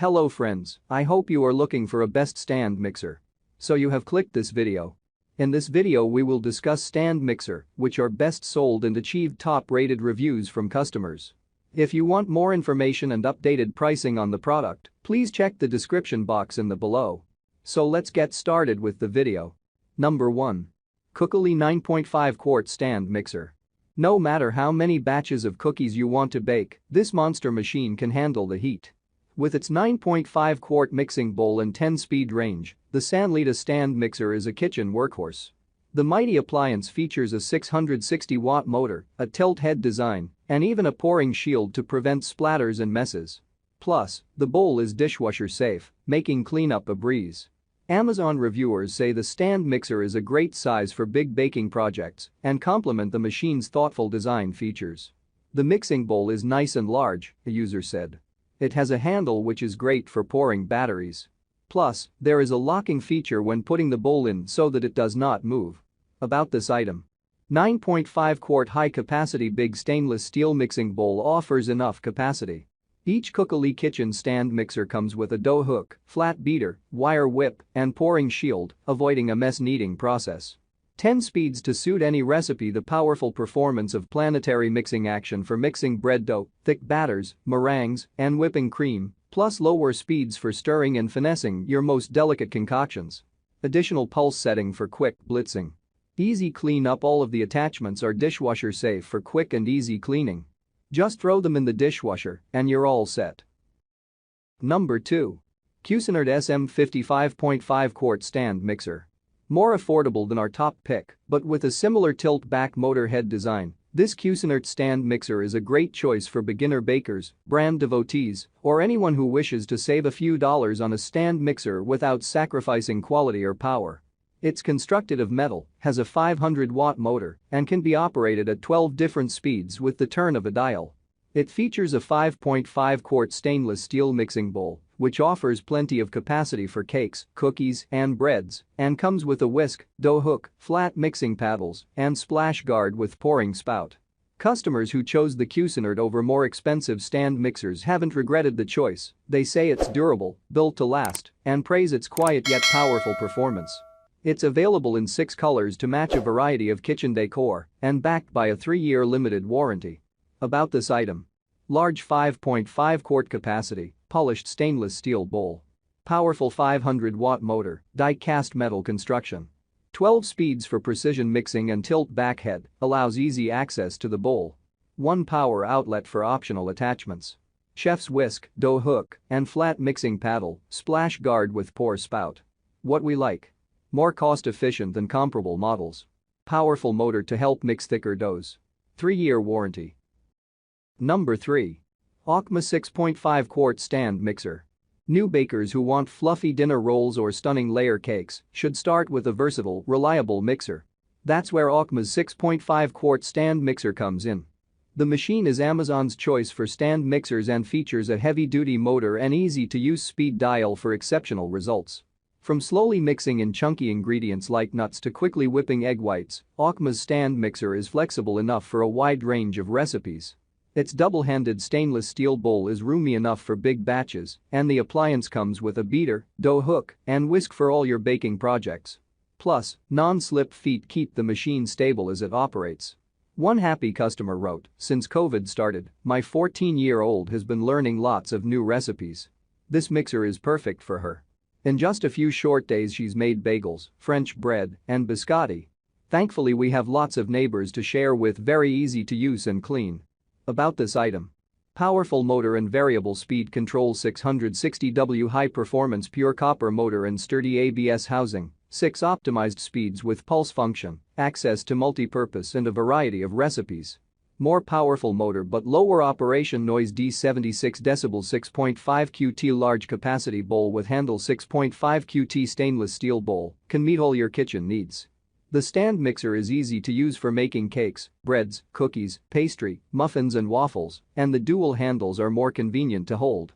Hello friends, I hope you are looking for a best stand mixer. So you have clicked this video. In this video we will discuss stand mixer, which are best sold and achieved top-rated reviews from customers. If you want more information and updated pricing on the product, please check the description box in the below. So let's get started with the video. Number 1. COOKLEE 9.5 Quart Stand Mixer. No matter how many batches of cookies you want to bake, this monster machine can handle the heat. With its 9.5 quart mixing bowl and 10-speed range, the Sanlita stand mixer is a kitchen workhorse. The mighty appliance features a 660-watt motor, a tilt-head design, and even a pouring shield to prevent splatters and messes. Plus, the bowl is dishwasher safe, making cleanup a breeze. Amazon reviewers say the stand mixer is a great size for big baking projects and compliment the machine's thoughtful design features. The mixing bowl is nice and large, a user said. It has a handle which is great for pouring batteries. Plus, there is a locking feature when putting the bowl in so that it does not move. About this item. 9.5 quart high-capacity big stainless steel mixing bowl offers enough capacity. Each COOKLEE kitchen stand mixer comes with a dough hook, flat beater, wire whip, and pouring shield, avoiding a mess kneading process. 10 speeds to suit any recipe. The powerful performance of planetary mixing action for mixing bread dough, thick batters, meringues, and whipping cream, plus lower speeds for stirring and finessing your most delicate concoctions. Additional pulse setting for quick blitzing. Easy clean up. All of the attachments are dishwasher safe for quick and easy cleaning. Just throw them in the dishwasher and you're all set. Number 2. Cuisinart SM55.5 Quart Stand Mixer. More affordable than our top pick, but with a similar tilt-back motor head design, this Cuisinart stand mixer is a great choice for beginner bakers, brand devotees, or anyone who wishes to save a few dollars on a stand mixer without sacrificing quality or power. It's constructed of metal, has a 500-watt motor, and can be operated at 12 different speeds with the turn of a dial. It features a 5.5 quart stainless steel mixing bowl, which offers plenty of capacity for cakes, cookies, and breads, and comes with a whisk, dough hook, flat mixing paddles, and splash guard with pouring spout. Customers who chose the Cuisinart over more expensive stand mixers haven't regretted the choice. They say it's durable, built to last, and praise its quiet yet powerful performance. It's available in 6 colors to match a variety of kitchen decor and backed by a 3-year limited warranty. About this item. Large 5.5 quart capacity, polished stainless steel bowl. Powerful 500-watt motor, die-cast metal construction. 12 speeds for precision mixing and tilt-back head allows easy access to the bowl. 1 power outlet for optional attachments. Chef's whisk, dough hook, and flat mixing paddle, splash guard with pour spout. What we like. More cost-efficient than comparable models. Powerful motor to help mix thicker doughs. 3-year warranty. Number 3. Aucma 6.5 Quart Stand Mixer. New bakers who want fluffy dinner rolls or stunning layer cakes should start with a versatile, reliable mixer. That's where Aucma's 6.5 quart stand mixer comes in. The machine is Amazon's choice for stand mixers and features a heavy-duty motor and easy-to-use speed dial for exceptional results. From slowly mixing in chunky ingredients like nuts to quickly whipping egg whites, Aucma's stand mixer is flexible enough for a wide range of recipes. Its double-handed stainless steel bowl is roomy enough for big batches, and the appliance comes with a beater, dough hook, and whisk for all your baking projects. Plus, non-slip feet keep the machine stable as it operates. One happy customer wrote, "Since COVID started, my 14-year-old has been learning lots of new recipes. This mixer is perfect for her. In just a few short days she's made bagels, French bread, and biscotti. Thankfully we have lots of neighbors to share with, very easy to use and clean." About this item. Powerful motor and variable speed control, 660W high-performance pure copper motor and sturdy ABS housing, 6 optimized speeds with pulse function, access to multi-purpose and a variety of recipes. More powerful motor but lower operation noise, D76 dB 6.5 QT large capacity bowl with handle, 6.5 QT stainless steel bowl, can meet all your kitchen needs. The stand mixer is easy to use for making cakes, breads, cookies, pastry, muffins and waffles, and the dual handles are more convenient to hold.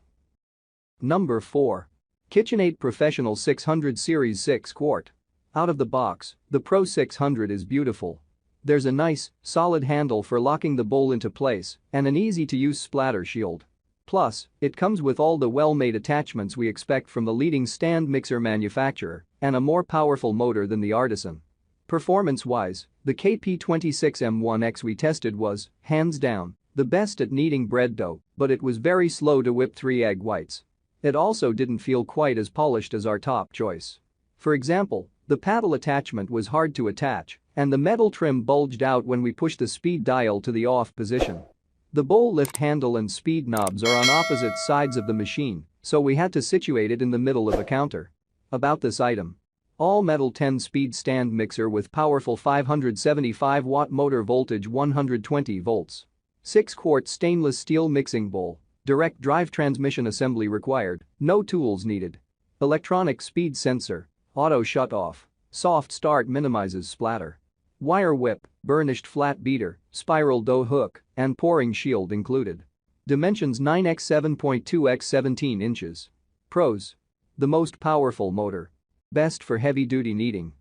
Number 4. KitchenAid Professional 600 Series 6 Quart. Out of the box, the Pro 600 is beautiful. There's a nice, solid handle for locking the bowl into place and an easy-to-use splatter shield. Plus, it comes with all the well-made attachments we expect from the leading stand mixer manufacturer and a more powerful motor than the Artisan. Performance-wise, the KP26M1X we tested was, hands down, the best at kneading bread dough, but it was very slow to whip 3 egg whites. It also didn't feel quite as polished as our top choice. For example, the paddle attachment was hard to attach, and the metal trim bulged out when we pushed the speed dial to the off position. The bowl lift handle and speed knobs are on opposite sides of the machine, so we had to situate it in the middle of a counter. About this item. All-metal 10-speed stand mixer with powerful 575-watt motor, voltage 120 volts. 6-quart stainless steel mixing bowl. Direct drive transmission assembly required, no tools needed. Electronic speed sensor. Auto shut-off. Soft start minimizes splatter. Wire whip, burnished flat beater, spiral dough hook, and pouring shield included. Dimensions 9x 7.2x 17 inches. Pros. The most powerful motor. Best for heavy-duty kneading.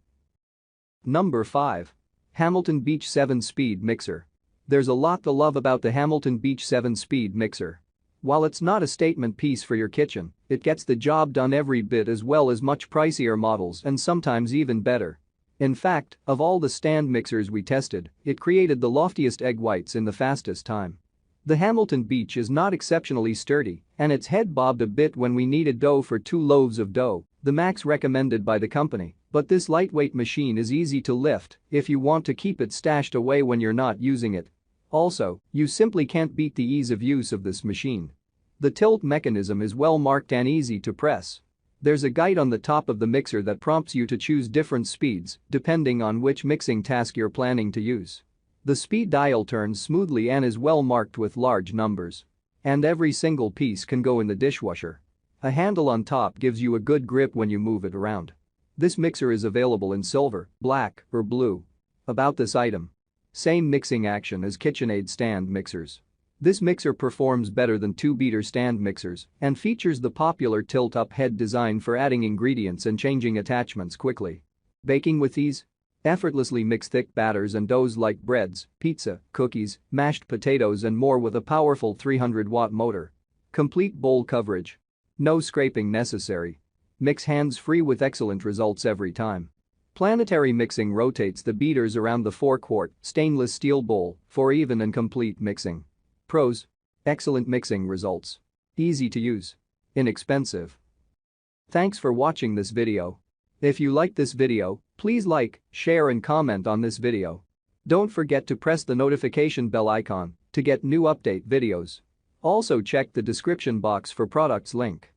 Number 5. Hamilton Beach 7-speed mixer. There's a lot to love about the Hamilton Beach 7-speed mixer. While it's not a statement piece for your kitchen, it gets the job done every bit as well as much pricier models and sometimes even better. In fact, of all the stand mixers we tested, it created the loftiest egg whites in the fastest time. The Hamilton Beach is not exceptionally sturdy, and its head bobbed a bit when we kneaded dough for 2 loaves of dough, the max recommended by the company, but this lightweight machine is easy to lift if you want to keep it stashed away when you're not using it. Also, you simply can't beat the ease of use of this machine. The tilt mechanism is well marked and easy to press. There's a guide on the top of the mixer that prompts you to choose different speeds depending on which mixing task you're planning to use. The speed dial turns smoothly and is well marked with large numbers. And every single piece can go in the dishwasher. A handle on top gives you a good grip when you move it around. This mixer is available in silver, black, or blue. About this item. Same mixing action as KitchenAid stand mixers. This mixer performs better than 2-beater stand mixers and features the popular tilt-up head design for adding ingredients and changing attachments quickly. Baking with ease? Effortlessly mix thick batters and doughs like breads, pizza, cookies, mashed potatoes and more with a powerful 300-watt motor. Complete bowl coverage. No scraping necessary. Mix hands-free with excellent results every time. Planetary mixing rotates the beaters around the 4-quart stainless steel bowl for even and complete mixing. Pros. Excellent mixing results. Easy to use. Inexpensive. Thanks for watching this video. If you like this video, please like, share and comment on this video. Don't forget to press the notification bell icon to get new update videos. Also check the description box for products link.